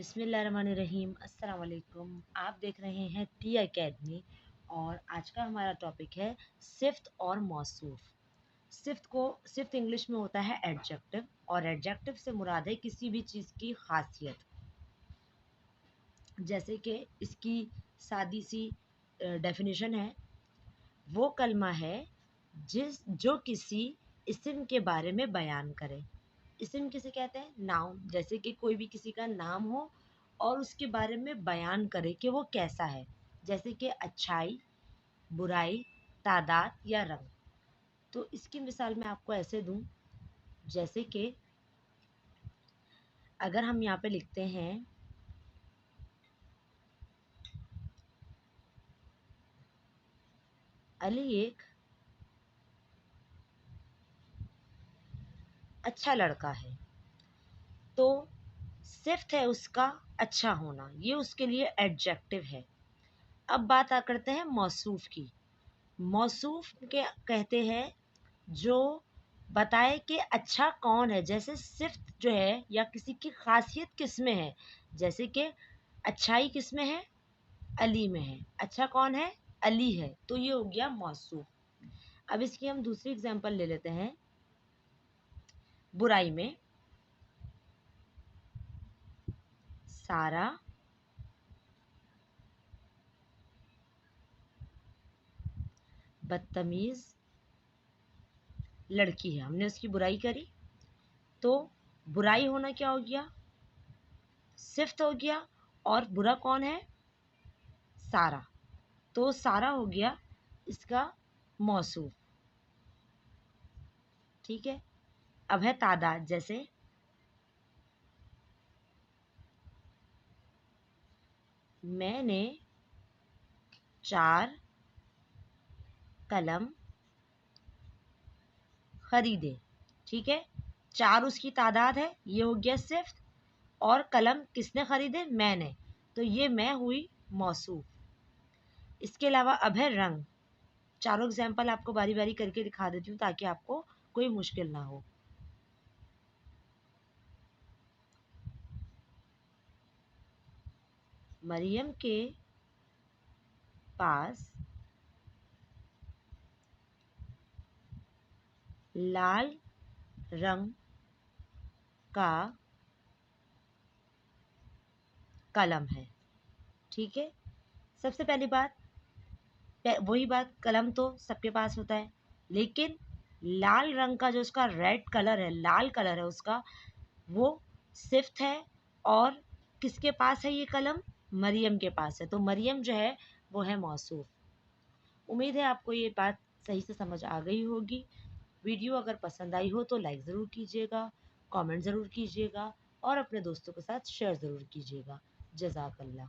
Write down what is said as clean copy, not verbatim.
बिस्मिल्लाहिर्रहमानिर्रहीम। अस्सलाम वालेकुम। आप देख रहे हैं टी अकेडमी और आज का हमारा टॉपिक है सिफ्त और मौसूफ। सिफ्त इंग्लिश में होता है एडजेक्टिव और एडजेक्टिव से मुराद है किसी भी चीज़ की खासियत। जैसे कि इसकी सादी सी डेफिनेशन है, वो कलमा है जो किसी इस्म के बारे में बयान करे। इस्म किसे कहते हैं? नाउन। जैसे कि कोई भी किसी का नाम हो और उसके बारे में बयान करे कि वो कैसा है, जैसे कि अच्छाई, बुराई, तादाद या रंग। तो इसकी मिसाल मैं आपको ऐसे दूं, जैसे कि अगर हम यहाँ पे लिखते हैं अली एक अच्छा लड़का है, तो सिफ्त है उसका अच्छा होना, ये उसके लिए एडजेक्टिव है। अब बात करते हैं मौसूफ की। मौसूफ के कहते हैं जो बताए कि अच्छा कौन है, जैसे सिफ्त जो है या किसी की खासियत किस में है। जैसे कि अच्छाई किस में है? अली में है। अच्छा कौन है? अली है। तो ये हो गया मौसूफ। अब इसकी हम दूसरी एग्जांपल ले लेते हैं बुराई में। सारा बदतमीज लड़की है, हमने उसकी बुराई करी, तो बुराई होना क्या हो गया? सिफ्त हो गया। और बुरा कौन है? सारा। तो सारा हो गया इसका मौसूफ। ठीक है। अब है तादाद। जैसे मैंने 4 कलम खरीदे। ठीक है, 4 उसकी तादाद है, ये हो गया सिफ्त। और कलम किसने खरीदे? मैंने। तो ये मैं हुई मौसूफ। इसके अलावा अब है रंग। चारों एग्जाम्पल आपको बारी बारी करके दिखा देती हूँ ताकि आपको कोई मुश्किल ना हो। मरियम के पास लाल रंग का कलम है। ठीक है, सबसे पहली बात, वही बात, कलम तो सबके पास होता है, लेकिन लाल रंग का जो उसका रेड कलर है, लाल कलर है उसका, वो सिफ्त है। और किसके पास है ये कलम? मरियम के पास है। तो मरियम जो है वो है मौसूफ। उम्मीद है आपको ये बात सही से समझ आ गई होगी। वीडियो अगर पसंद आई हो तो लाइक ज़रूर कीजिएगा, कमेंट ज़रूर कीजिएगा और अपने दोस्तों के साथ शेयर ज़रूर कीजिएगा। जज़ाकल्लाह।